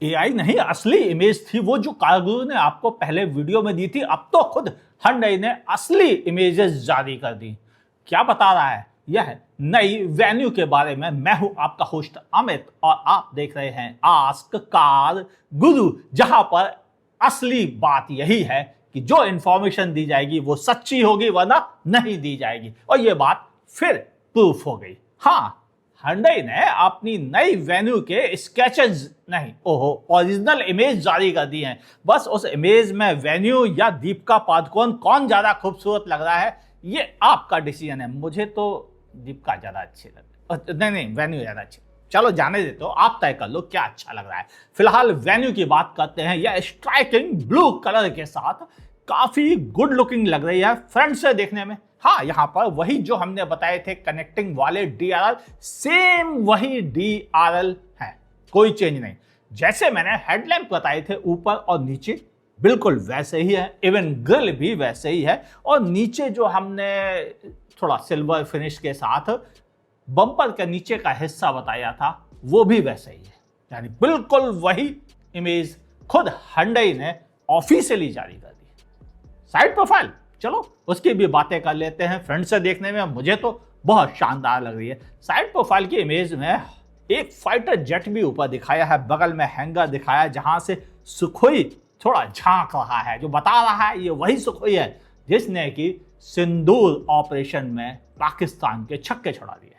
AI नहीं, असली image थी वो जो कारगुरु ने आपको पहले वीडियो में दी थी। अब तो खुद Hyundai ने असली इमेजेस जारी कर दी। क्या बता रहा है? यह नई वेन्यू के बारे में। मैं हूं आपका होस्ट अमित और आप देख रहे हैं आस्क कार गुरु, जहां पर असली बात यही है कि जो इंफॉर्मेशन दी जाएगी वो सच्ची होगी, वरना नहीं दी जाएगी। और ये बात फिर प्रूफ हो गई। हाँ, Hyundai ने अपनी नई वेन्यू के स्केचेस नहीं, ओरिजिनल इमेज जारी कर दी हैं। बस उस इमेज में वेन्यू या दीपिका पादुकोण कौन ज्यादा खूबसूरत लग रहा है, ये आपका डिसीजन है। मुझे तो दीपिका ज्यादा अच्छी लग रही, नहीं वेन्यू ज्यादा अच्छी। चलो जाने देते हो, आप तय कर लो क्या अच्छा लग रहा है। फिलहाल वेन्यू की बात करते हैं। यह स्ट्राइकिंग ब्लू कलर के साथ काफी गुड लुकिंग लग रही है फ्रंट से देखने में। हाँ, यहां पर वही जो हमने बताए थे कनेक्टिंग वाले DRL, सेम वही DRL है, कोई चेंज नहीं। जैसे मैंने हेडलैम्प बताए थे ऊपर और नीचे, बिल्कुल वैसे ही है। इवन ग्रिल भी वैसे ही है। और नीचे जो हमने थोड़ा सिल्वर फिनिश के साथ बम्पर के नीचे का हिस्सा बताया था, वो भी वैसे ही है। यानी बिल्कुल वही इमेज खुद Hyundai ने ऑफिशियली जारी कर दी। साइड प्रोफाइल, चलो उसकी भी बातें कर लेते हैं। फ्रंट से देखने में मुझे तो बहुत शानदार लग रही है। साइड प्रोफाइल की इमेज में एक फाइटर जेट भी ऊपर दिखाया है, बगल में हैंगर दिखाया जहां से सुखोई थोड़ा झांक रहा है, जो बता रहा है ये वही सुखोई है जिसने कि सिंदूर ऑपरेशन में पाकिस्तान के छक्के छुड़ा दिए।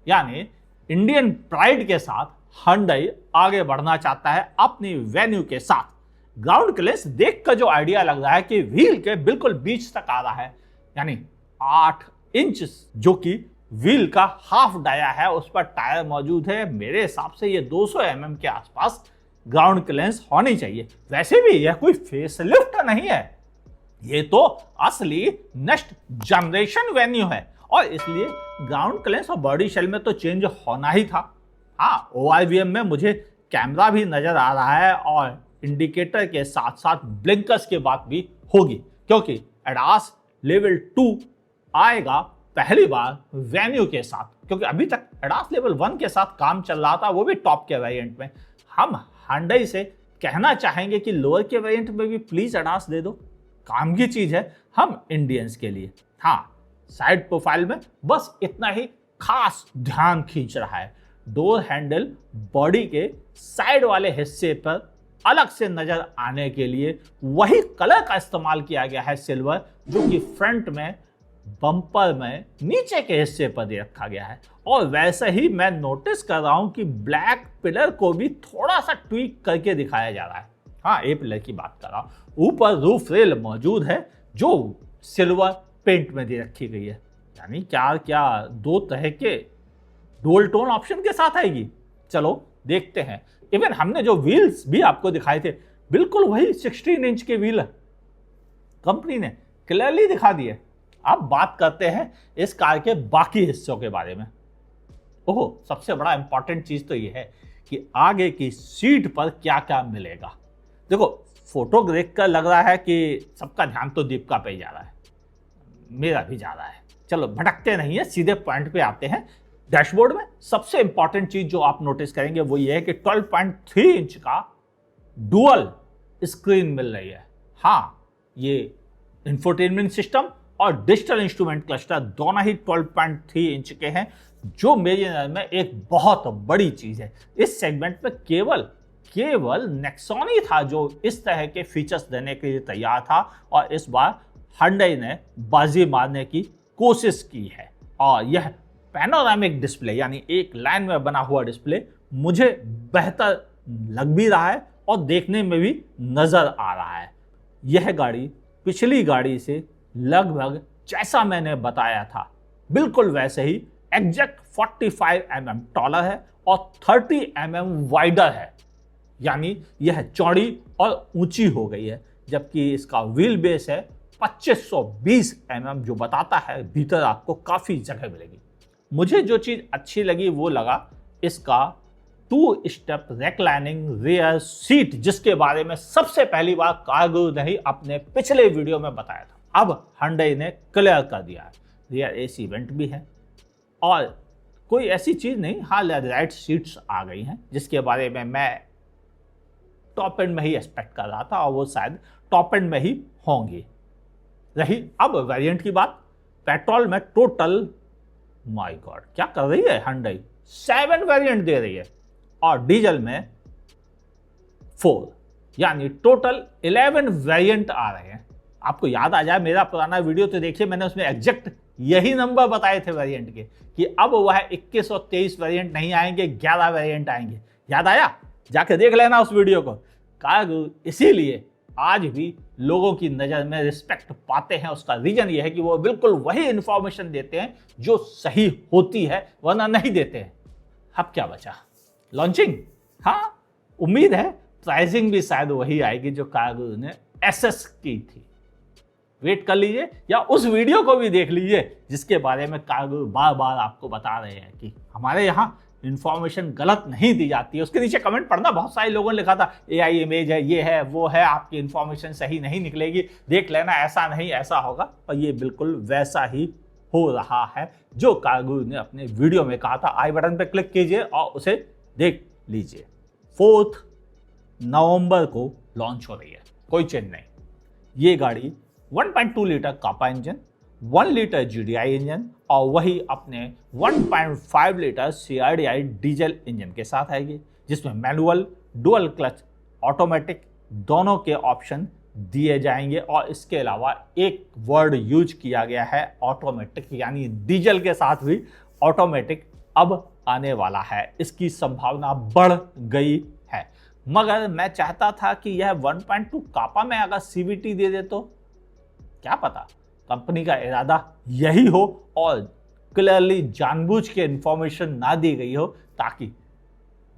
यानी इंडियन प्राइड के साथ Hyundai आगे बढ़ना चाहता है अपनी वेन्यू के साथ। ग्राउंड क्लियरेंस देखकर जो आइडिया लग रहा है कि व्हील के बिल्कुल बीच तक आ रहा है, यानी 8 इंच जो कि व्हील का हाफ डाया है, उस पर टायर मौजूद है। मेरे हिसाब से ये 200 mm के आसपास ग्राउंड क्लियरेंस होनी चाहिए। वैसे भी यह कोई फेसलिफ्ट नहीं है, ये तो असली नेक्स्ट जनरेशन वेन्यू है और इसलिए ग्राउंड क्लियरेंस और बॉडी शेल में तो चेंज होना ही था। हाँ, ORVM में मुझे कैमरा भी नजर आ रहा है और इंडिकेटर के साथ साथ ब्लिंकर्स की बात भी होगी, क्योंकि ADAS लेवल 2 आएगा पहली बार वेन्यू के साथ। क्योंकि अभी तक ADAS लेवल 1 के साथ काम चल रहा था, वो भी टॉप के वेरिएंट में। हम Hyundai से कहना चाहेंगे कि लोअर के वेरिएंट में भी प्लीज ADAS दे दो, काम की चीज है हम इंडियंस के लिए। हाँ, साइड प्रोफाइल में बस इतना ही खास ध्यान खींच रहा है। डोर हैंडल बॉडी के साइड वाले हिस्से पर अलग से नजर आने के लिए वही कलर का इस्तेमाल किया गया है, सिल्वर, जो कि फ्रंट में बम्पर में नीचे के हिस्से पर दे रखा गया है। और वैसे ही मैं नोटिस कर रहा हूं कि ब्लैक पिलर को भी थोड़ा सा ट्वीक करके दिखाया जा रहा है। हाँ, ए पिलर की बात कर रहा हूं। ऊपर रूफ रेल मौजूद है जो सिल्वर पेंट में दे रखी गई है। यानी क्या 2 तरह के डुअल टोन ऑप्शन के साथ आएगी। चलो देखते हैं। इवन हमने जो व्हील्स भी आपको दिखाए थे, बिल्कुल वही 16 इंच के व्हील कंपनी ने क्लियरली दिखा दिए। अब बात करते हैं इस कार के बाकी हिस्सों के बारे में। सबसे बड़ा इंपॉर्टेंट चीज तो ये है कि आगे की सीट पर क्या क्या मिलेगा। देखो, फोटो देखकर लग रहा है कि सबका ध्यान तो दीपिका पे ही जा रहा है, मेरा भी जा रहा है। चलो भटकते नहीं है, सीधे पॉइंट पे आते हैं। डैशबोर्ड में सबसे इंपॉर्टेंट चीज जो आप नोटिस करेंगे वो ये है कि 12.3 इंच का डुअल स्क्रीन मिल रही है। हाँ, ये इंफोटेनमेंट सिस्टम और डिजिटल इंस्ट्रूमेंट क्लस्टर दोनों ही 12.3 इंच के हैं, जो मेरे नजर में एक बहुत बड़ी चीज है। इस सेगमेंट में केवल नेक्सॉन ही था जो इस तरह के फीचर्स देने के लिए तैयार था, और इस बार Hyundai ने बाजी मारने की कोशिश की है। और यह पैनोरामिक डिस्प्ले, यानी एक लाइन में बना हुआ डिस्प्ले, मुझे बेहतर लग भी रहा है और देखने में भी नजर आ रहा है। यह गाड़ी पिछली गाड़ी से लगभग जैसा मैंने बताया था बिल्कुल वैसे ही एग्जैक्ट 45 mm टॉलर है और 30 mm वाइडर है। यानी यह चौड़ी और ऊंची हो गई है, जबकि इसका व्हील बेस है 2520 mm, जो बताता है भीतर आपको काफी जगह मिलेगी। मुझे जो चीज अच्छी लगी वो लगा इसका 2 स्टेप रेक्लाइनिंग रियर सीट, जिसके बारे में सबसे पहली बार कारगुरु ने ही अपने पिछले वीडियो में बताया था। अब Hyundai ने क्लियर कर दिया है, रियर AC वेंट भी है और कोई ऐसी चीज नहीं। हाँ, लेदराइट सीट्स आ गई हैं, जिसके बारे में मैं टॉप एंड में ही एक्सपेक्ट कर रहा था और वो शायद टॉप एंड में ही होंगी। रही अब वेरिएंट की बात, पेट्रोल में टोटल, माय गॉड क्या कर रही है Hyundai, 7 वेरिएंट दे रही है और डीजल में 4, यानी टोटल 11 वेरिएंट आ रहे हैं। आपको याद आ जाए मेरा पुराना वीडियो तो देखिए, मैंने उसमें एग्जैक्ट यही नंबर बताए थे वेरिएंट के कि अब वह 21 और 23 वेरिएंट नहीं आएंगे, 11 वेरिएंट आएंगे। याद आया? जाके देख लेना उस वीडियो को। कार्गो इसीलिए आज भी लोगों की नज़र में रिस्पेक्ट पाते हैं। उसका रीजन यह है कि वो बिल्कुल वही इंफॉर्मेशन देते हैं जो सही होती है, वरना नहीं देते हैं। अब क्या बचा? लॉन्चिंग। हाँ, उम्मीद है प्राइसिंग भी शायद वही आएगी जो कार्गो ने एसएस की थी। वेट कर लीजिए या उस वीडियो को भी देख लीजिए जिसके बारे में कार्गो बार बार आपको बता रहे हैं कि हमारे यहाँ इंफॉर्मेशन गलत नहीं दी जाती है। उसके नीचे कमेंट पढ़ना, बहुत सारे लोगों ने लिखा था एआई इमेज है, ये है वो है, आपकी इंफॉर्मेशन सही नहीं निकलेगी, देख लेना, ऐसा नहीं ऐसा होगा। और ये बिल्कुल वैसा ही हो रहा है जो कार्गो ने अपने वीडियो में कहा था। आई बटन पर क्लिक कीजिए और उसे देख लीजिए। 4 नवंबर को लॉन्च हो रही है, कोई चेंज नहीं। ये गाड़ी 1.2 लीटर कापा इंजन, 1 लीटर GDI इंजन और वही अपने 1.5 लीटर CRDI डीजल इंजन के साथ आएगी, जिसमें मैनुअल, डुअल क्लच, ऑटोमेटिक दोनों के ऑप्शन दिए जाएंगे। और इसके अलावा एक वर्ड यूज किया गया है ऑटोमेटिक, यानी डीजल के साथ भी ऑटोमेटिक अब आने वाला है। इसकी संभावना बढ़ गई है। मगर मैं चाहता था कि यह 1.2 कापा में अगर CVT दे दे तो क्या पता कंपनी का इरादा यही हो और क्लियरली जानबूझ के इंफॉर्मेशन ना दी गई हो ताकि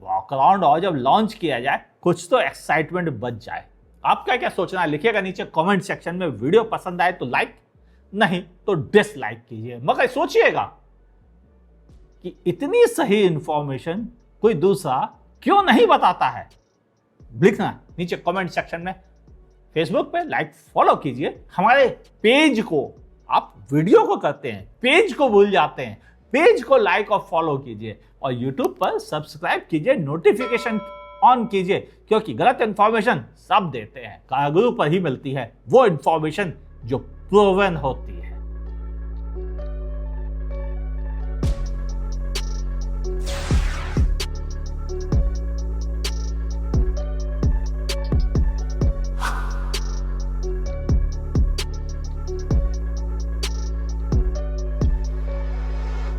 वॉक अराउंड और जब लॉन्च किया जाए कुछ तो एक्साइटमेंट बच जाए। आपका क्या सोचना है लिखिएगा नीचे कमेंट सेक्शन में। वीडियो पसंद आए तो लाइक, नहीं तो डिसलाइक कीजिए। मगर सोचिएगा कि इतनी सही इंफॉर्मेशन कोई दूसरा क्यों नहीं बताता है। लिखना नीचे कमेंट सेक्शन में। फेसबुक पे लाइक फॉलो कीजिए हमारे पेज को। आप वीडियो को करते हैं, पेज को भूल जाते हैं। पेज को लाइक और फॉलो कीजिए और यूट्यूब पर सब्सक्राइब कीजिए, नोटिफिकेशन ऑन कीजिए, क्योंकि गलत इंफॉर्मेशन सब देते हैं, कार्गो पर ही मिलती है वो इंफॉर्मेशन जो प्रूवन होती है।